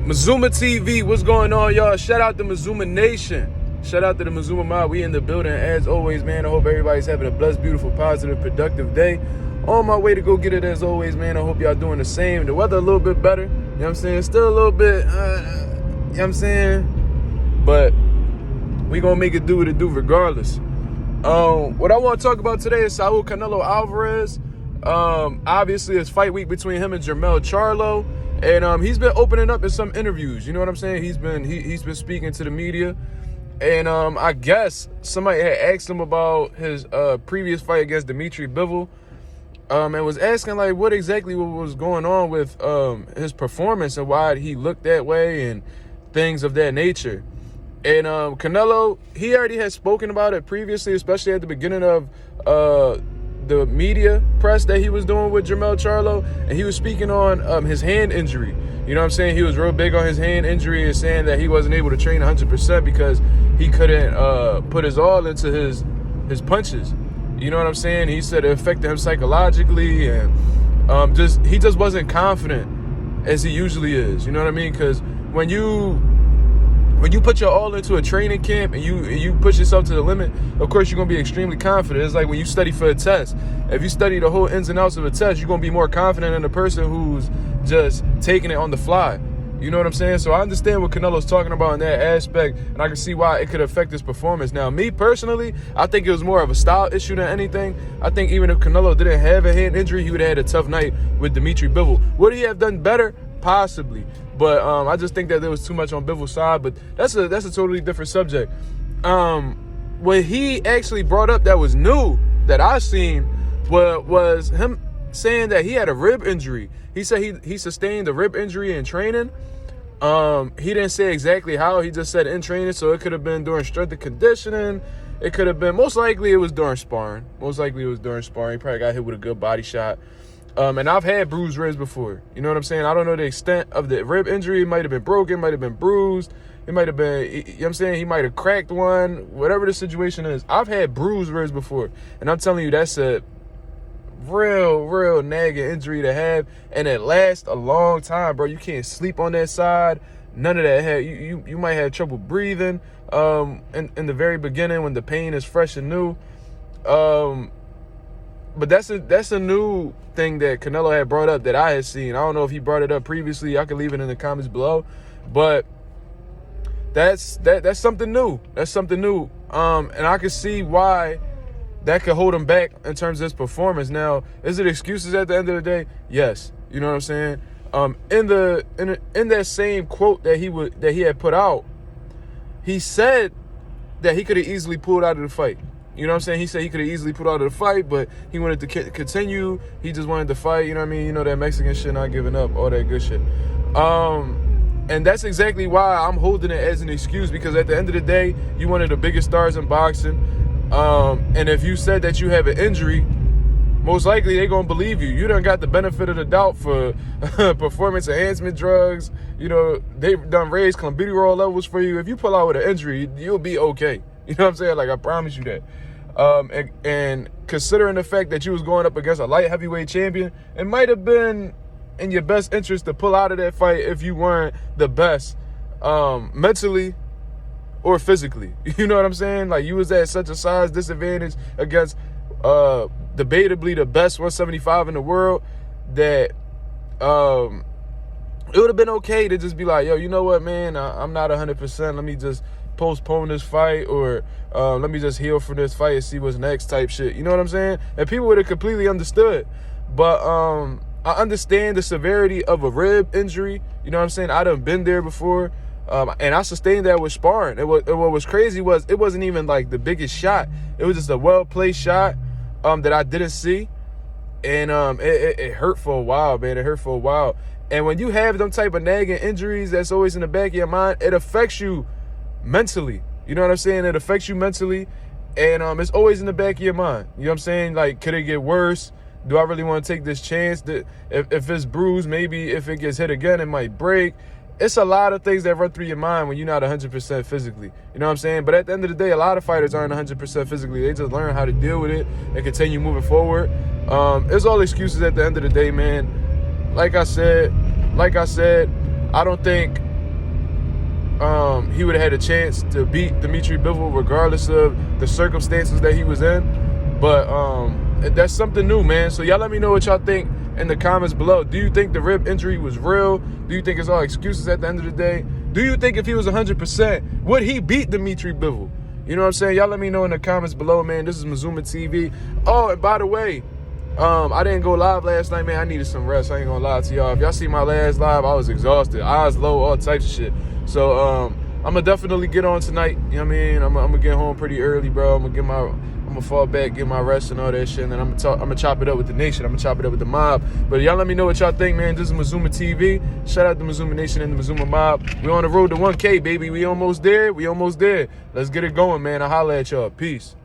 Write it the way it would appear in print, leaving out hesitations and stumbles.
Mazuma TV, what's going on, y'all? Shout out to Mazuma Nation. Shout out to the Mazuma Mob. We in the building. As always, man, I hope everybody's having a blessed, beautiful, positive, productive day. On my way to go get it as always, man. I hope y'all doing the same. The weather a little bit better. You know what I'm saying? Still a little bit, you know what I'm saying? But we gonna make it do what it do regardless. What I want to talk about today is Saul Canelo Alvarez. Obviously, it's fight week between him and Jermell Charlo. And he's been opening up in some interviews. You know what I'm saying? He's been speaking to the media. And I guess somebody had asked him about his previous fight against Dmitry Bivol. And was asking like what exactly was going on with his performance and why he looked that way and things of that nature. And Canelo, he already had spoken about it previously, especially at the beginning of the media press that he was doing with Jermell Charlo, and he was speaking on his hand injury. You know what I'm saying? He was real big on his hand injury and saying that he wasn't able to train 100% because he couldn't put his all into his punches. You know what I'm saying? He said it affected him psychologically, and he just wasn't confident as he usually is. You know what I mean? Because when you put your all into a training camp and you push yourself to the limit, of course you're gonna be extremely confident. It's like when you study for a test. If you study the whole ins and outs of a test, you're gonna be more confident than the person who's just taking it on the fly. You know what I'm saying? So I understand what Canelo's talking about in that aspect, and I can see why it could affect his performance. Now, me personally, I think it was more of a style issue than anything. I think even if Canelo didn't have a hand injury, he would have had a tough night with Dmitry Bivol. Would he have done better? Possibly. But I just think that there was too much on Bivol's side. But that's a totally different subject. What he actually brought up that was new that I seen was him saying that he had a rib injury. He said he sustained a rib injury in training. He didn't say exactly how. He just said in training, so it could have been during strength and conditioning. It could have been, most likely it was during sparring. Most likely it was during sparring. He probably got hit with a good body shot. And I've had bruised ribs before. You know what I'm saying? I don't know the extent of the rib injury. It might have been broken, might have been bruised. It might have been, you know what I'm saying? He might have cracked one, whatever the situation is. I've had bruised ribs before. And I'm telling you, that's a real nagging injury to have. And it lasts a long time, bro. You can't sleep on that side. None of that. You might have trouble breathing in the very beginning when the pain is fresh and new. But that's a new thing that Canelo had brought up that I had seen. I don't know if he brought it up previously. I can leave it in the comments below. But that's something new. That's something new. And I can see why that could hold him back in terms of his performance. Now, is it excuses at the end of the day? Yes. You know what I'm saying? In that same quote that he had put out, he said that he could have easily pulled out of the fight. You know what I'm saying? He said he could have easily pulled out of the fight, but he wanted to continue. He just wanted to fight. You know what I mean? You know that Mexican shit, not giving up, all that good shit. And that's exactly why I'm holding it as an excuse, because at the end of the day, you one of the biggest stars in boxing. And if you said that you have an injury, most likely they're going to believe you. You done got the benefit of the doubt for performance enhancement drugs. You know, they've done raised clenbuterol levels for you. If you pull out with an injury, you'll be okay. You know what I'm saying? Like, I promise you that. And considering the fact that you was going up against a light heavyweight champion, it might have been in your best interest to pull out of that fight if you weren't the best mentally or physically. You know what I'm saying? Like, you was at such a size disadvantage against debatably the best 175 in the world that it would have been okay to just be like, yo, you know what, man? I'm not 100%. Let me just postpone this fight, or let me just heal from this fight and see what's next type shit. You know what I'm saying? And people would have completely understood. But I understand the severity of a rib injury. You know what I'm saying? I done been there before. And I sustained that with sparring. What was crazy was it wasn't even like the biggest shot. It was just a well-placed shot that I didn't see. And it hurt for a while, man. It hurt for a while. And when you have them type of nagging injuries that's always in the back of your mind, it affects you mentally. You know what I'm saying? It affects you mentally, and it's always in the back of your mind. You know what I'm saying? Like, could it get worse? Do I really want to take this chance that if it's bruised, maybe if it gets hit again, it might break? It's a lot of things that run through your mind when you're not 100% physically. You know what I'm saying? But at the end of the day, a lot of fighters aren't 100% physically. They just learn how to deal with it and continue moving forward. It's all excuses at the end of the day, man. Like I said, I don't think he would have had a chance to beat Dmitry Bivol regardless of the circumstances that he was in. But that's something new, man. So y'all let me know what y'all think in the comments below. Do you think the rib injury was real? Do you think it's all excuses at the end of the day? Do you think if he was 100%, would he beat Dmitry Bivol? You know what I'm saying? Y'all let me know in the comments below, man. This is Mazuma TV. Oh, and by the way, I didn't go live last night, man. I needed some rest. I ain't gonna lie to y'all. If y'all see my last live, I was exhausted. Eyes low, all types of shit. So I'm gonna definitely get on tonight. You know what I mean? I'm gonna get home pretty early, bro. I'm gonna fall back, get my rest and all that shit, and then I'm gonna chop it up with the nation. I'm gonna chop it up with the mob. But y'all let me know what y'all think, man. This is Mazuma TV. Shout out to Mazuma Nation and the Mazuma mob. We on the road to 1K, baby. We almost there. Let's get it going, man. I'll holla at y'all. Peace.